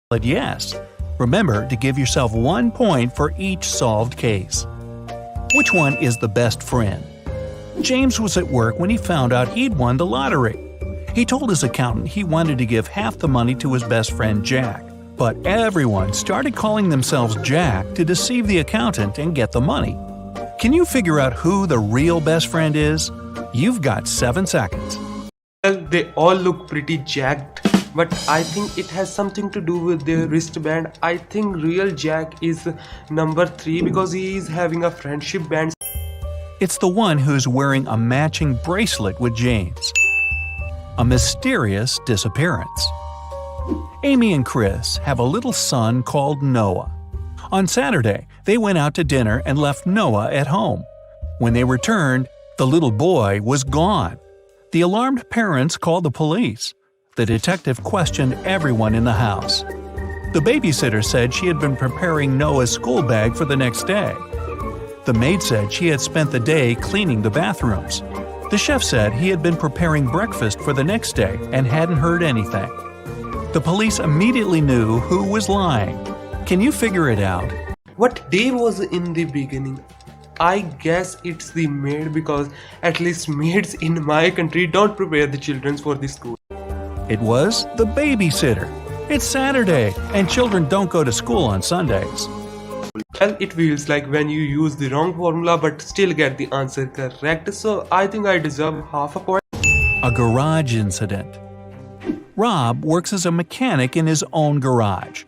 But yes. Remember to give yourself 1 point for each solved case. Which one is the best friend? James was at work when he found out he'd won the lottery. He told his accountant he wanted to give half the money to his best friend Jack. But everyone started calling themselves Jack to deceive the accountant and get the money. Can you figure out who the real best friend is? You've got 7 seconds. Well, they all look pretty jacked, but I think it has something to do with their wristband. I think real Jack is number 3 because he is having a friendship band. It's the one who's wearing a matching bracelet with James. A mysterious disappearance. Amy and Chris have a little son called Noah. On Saturday, they went out to dinner and left Noah at home. When they returned, the little boy was gone. The alarmed parents called the police. The detective questioned everyone in the house. The babysitter said she had been preparing Noah's school bag for the next day. The maid said she had spent the day cleaning the bathrooms. The chef said he had been preparing breakfast for the next day and hadn't heard anything. The police immediately knew who was lying. Can you figure it out? What day was in the beginning? I guess it's the maid because at least maids in my country don't prepare the children for the school. It was the babysitter. It's Saturday, and children don't go to school on Sundays. Well, it feels like when you use the wrong formula but still get the answer correct, so I think I deserve half a point. A garage incident. Rob works as a mechanic in his own garage.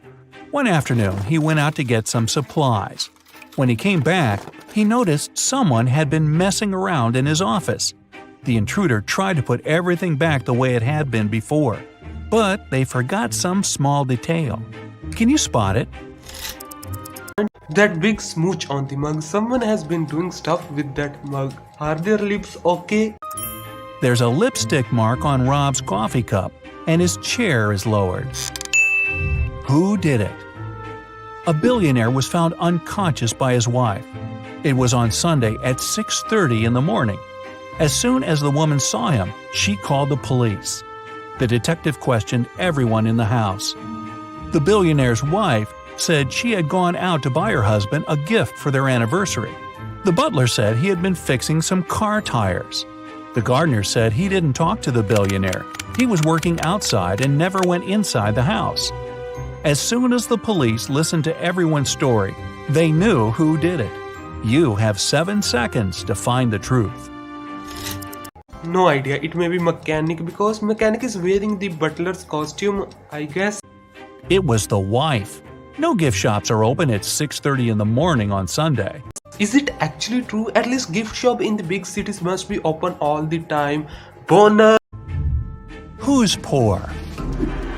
One afternoon, he went out to get some supplies. When he came back, he noticed someone had been messing around in his office. The intruder tried to put everything back the way it had been before, but they forgot some small detail. Can you spot it? That big smooch on the mug. Someone has been doing stuff with that mug. Are their lips okay? There's a lipstick mark on Rob's coffee cup, and his chair is lowered. Who did it? A billionaire was found unconscious by his wife. It was on Sunday at 6:30 in the morning. As soon as the woman saw him, she called the police. The detective questioned everyone in the house. The billionaire's wife said she had gone out to buy her husband a gift for their anniversary. The butler said he had been fixing some car tires. The gardener said he didn't talk to the billionaire. He was working outside and never went inside the house. As soon as the police listened to everyone's story, they knew who did it. You have 7 seconds to find the truth. No idea. It may be mechanic because mechanic is wearing the butler's costume, I guess. It was the wife. No gift shops are open at 6:30 in the morning on Sunday. Is it actually true? At least gift shop in the big cities must be open all the time. Bonus! Who's poor?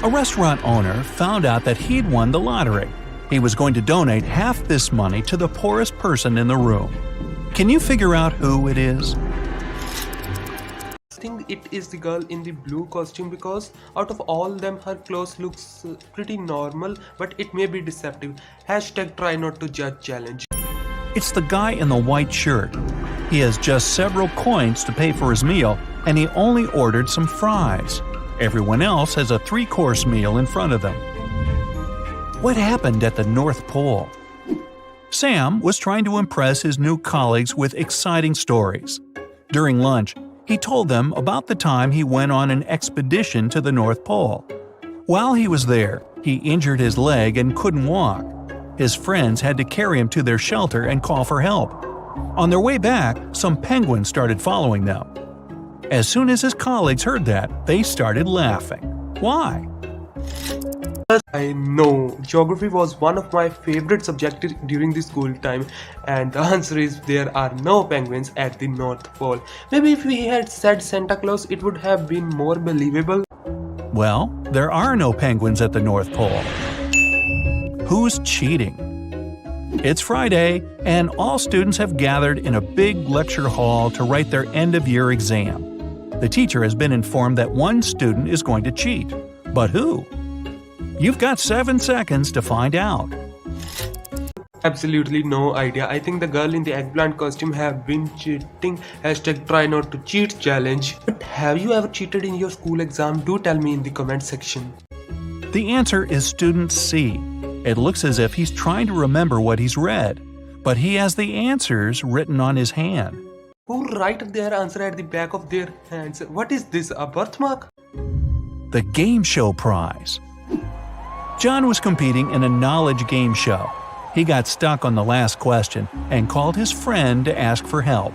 A restaurant owner found out that he'd won the lottery. He was going to donate half this money to the poorest person in the room. Can you figure out who it is? I think it is the girl in the blue costume because out of all them her clothes looks pretty normal, but it may be deceptive. Hashtag try not to judge challenge. It's the guy in the white shirt. He has just several coins to pay for his meal, and he only ordered some fries. Everyone else has a 3-course meal in front of them. What happened at the North Pole? Sam was trying to impress his new colleagues with exciting stories. During lunch, he told them about the time he went on an expedition to the North Pole. While he was there, he injured his leg and couldn't walk. His friends had to carry him to their shelter and call for help. On their way back, some penguins started following them. As soon as his colleagues heard that, they started laughing. Why? I know. Geography was one of my favorite subjects during the school time, and the answer is there are no penguins at the North Pole. Maybe if we had said Santa Claus, it would have been more believable. Well, there are no penguins at the North Pole. Who's cheating? It's Friday, and all students have gathered in a big lecture hall to write their end-of-year exam. The teacher has been informed that one student is going to cheat. But who? You've got 7 seconds to find out. Absolutely no idea. I think the girl in the eggplant costume have been cheating. Hashtag try not to cheat challenge. But have you ever cheated in your school exam? Do tell me in the comment section. The answer is student C. It looks as if he's trying to remember what he's read, but he has the answers written on his hand. Who write their answer at the back of their hands? What is this, a birthmark? The game show prize. John was competing in a knowledge game show. He got stuck on the last question and called his friend to ask for help.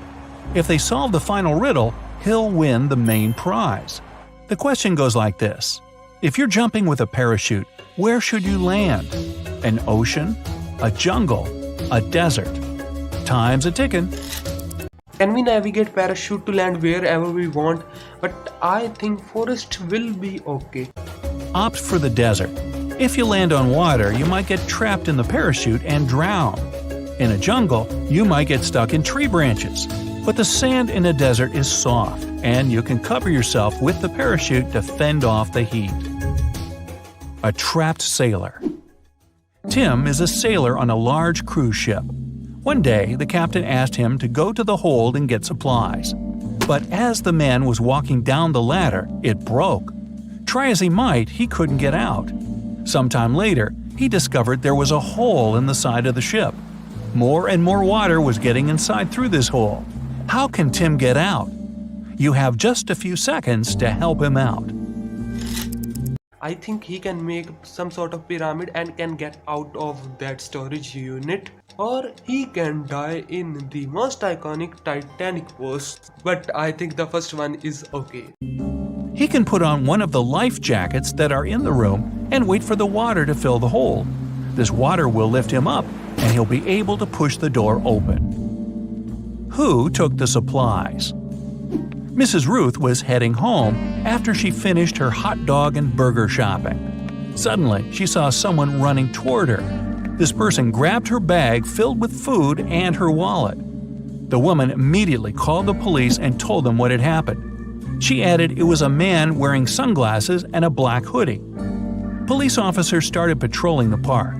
If they solve the final riddle, he'll win the main prize. The question goes like this. If you're jumping with a parachute, where should you land? An ocean? A jungle? A desert? Time's a-ticking. Can we navigate parachute to land wherever we want? But I think forest will be okay. Opt for the desert. If you land on water, you might get trapped in the parachute and drown. In a jungle, you might get stuck in tree branches. But the sand in a desert is soft, and you can cover yourself with the parachute to fend off the heat. A trapped sailor. Tim is a sailor on a large cruise ship. One day, the captain asked him to go to the hold and get supplies. But as the man was walking down the ladder, it broke. Try as he might, he couldn't get out. Sometime later, he discovered there was a hole in the side of the ship. More and more water was getting inside through this hole. How can Tim get out? You have just a few seconds to help him out. I think he can make some sort of pyramid and can get out of that storage unit. Or he can die in the most iconic Titanic pose. But I think the first one is okay. He can put on one of the life jackets that are in the room and wait for the water to fill the hole. This water will lift him up, and he'll be able to push the door open. Who took the supplies? Mrs. Ruth was heading home after she finished her hot dog and burger shopping. Suddenly, she saw someone running toward her. This person grabbed her bag filled with food and her wallet. The woman immediately called the police and told them what had happened. She added it was a man wearing sunglasses and a black hoodie. Police officers started patrolling the park.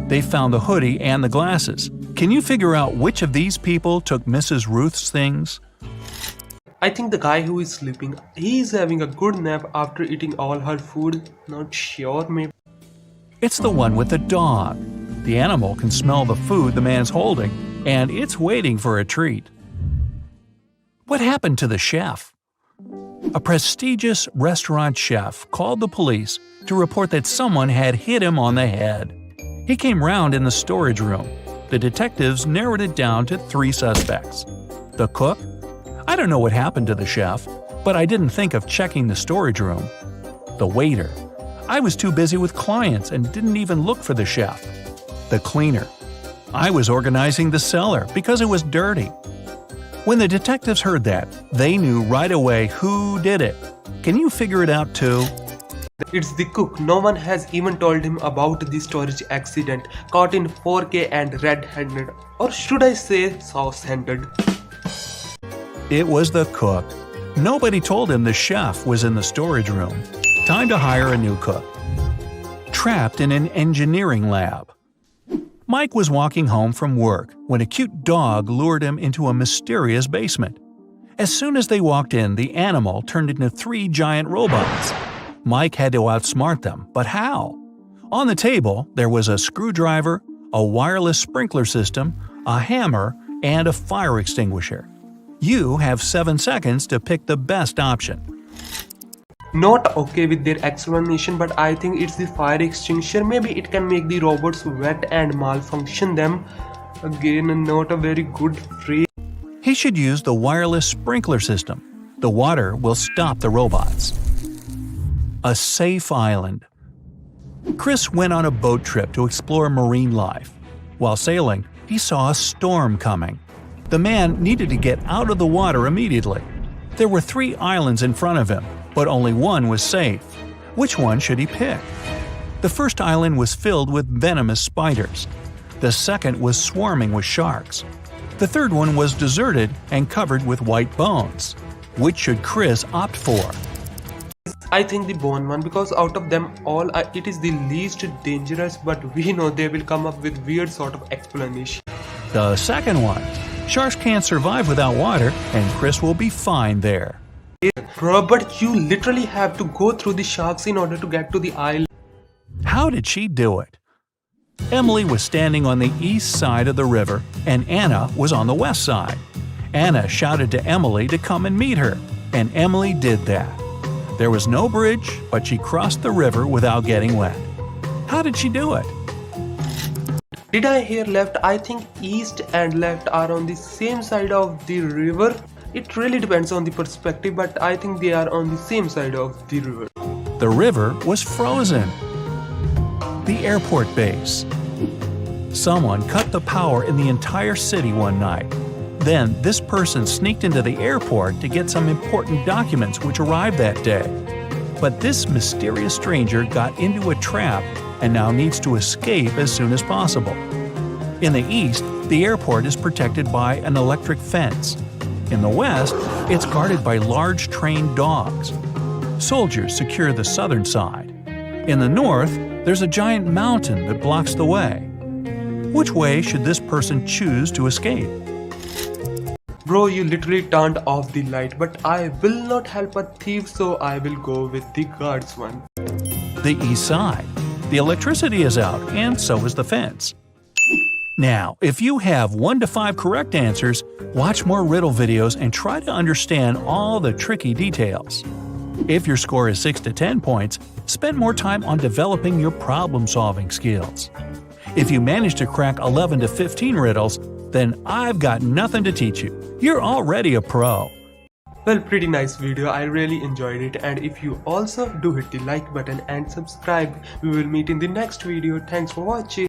They found the hoodie and the glasses. Can you figure out which of these people took Mrs. Ruth's things? I think the guy who is sleeping, he's having a good nap after eating all her food. Not sure, maybe. It's the one with the dog. The animal can smell the food the man's holding, and it's waiting for a treat. What happened to the chef? A prestigious restaurant chef called the police to report that someone had hit him on the head. He came round in the storage room. The detectives narrowed it down to 3 suspects. The cook? I don't know what happened to the chef, but I didn't think of checking the storage room. The waiter? I was too busy with clients and didn't even look for the chef. The cleaner? I was organizing the cellar because it was dirty. When the detectives heard that, they knew right away who did it. Can you figure it out too? It's the cook. No one has even told him about the storage accident. Caught in 4K and red-handed. Or should I say sauce-handed? It was the cook. Nobody told him the chef was in the storage room. Time to hire a new cook. Trapped in an engineering lab. Mike was walking home from work when a cute dog lured him into a mysterious basement. As soon as they walked in, the animal turned into 3 giant robots. Mike had to outsmart them, but how? On the table, there was a screwdriver, a wireless sprinkler system, a hammer, and a fire extinguisher. You have 7 seconds to pick the best option. Not okay with their explanation, but I think it's the fire extinguisher. Maybe it can make the robots wet and malfunction them. Again, not a very good phrase. He should use the wireless sprinkler system. The water will stop the robots. A safe island. Chris went on a boat trip to explore marine life. While sailing, he saw a storm coming. The man needed to get out of the water immediately. There were 3 islands in front of him, but only one was safe. Which one should he pick? The first island was filled with venomous spiders. The second was swarming with sharks. The third one was deserted and covered with white bones. Which should Chris opt for? I think the bone one, because out of them all, it is the least dangerous, but we know they will come up with weird sort of explanation. The second one. Sharks can't survive without water, and Chris will be fine there. Robert, you literally have to go through the sharks in order to get to the island. How did she do it? Emily was standing on the east side of the river, and Anna was on the west side. Anna shouted to Emily to come and meet her, and Emily did that. There was no bridge, but she crossed the river without getting wet. How did she do it? Did I hear left? I think east and left are on the same side of the river. It really depends on the perspective, but I think they are on the same side of the river. The river was frozen. The airport base. Someone cut the power in the entire city one night. Then this person sneaked into the airport to get some important documents which arrived that day. But this mysterious stranger got into a trap and now needs to escape as soon as possible. In the east, the airport is protected by an electric fence. In the west, it's guarded by large trained dogs. Soldiers secure the southern side. In the north, there's a giant mountain that blocks the way. Which way should this person choose to escape? Bro, you literally turned off the light, but I will not help a thief, so I will go with the guards one. The east side. The electricity is out, and so is the fence. Now, if you have 1 to 5 correct answers, watch more riddle videos and try to understand all the tricky details. If your score is 6 to 10 points, spend more time on developing your problem-solving skills. If you manage to crack 11 to 15 riddles, then I've got nothing to teach you. You're already a pro. Well, pretty nice video. I really enjoyed it, and if you also do hit the like button and subscribe, we will meet in the next video. Thanks for watching.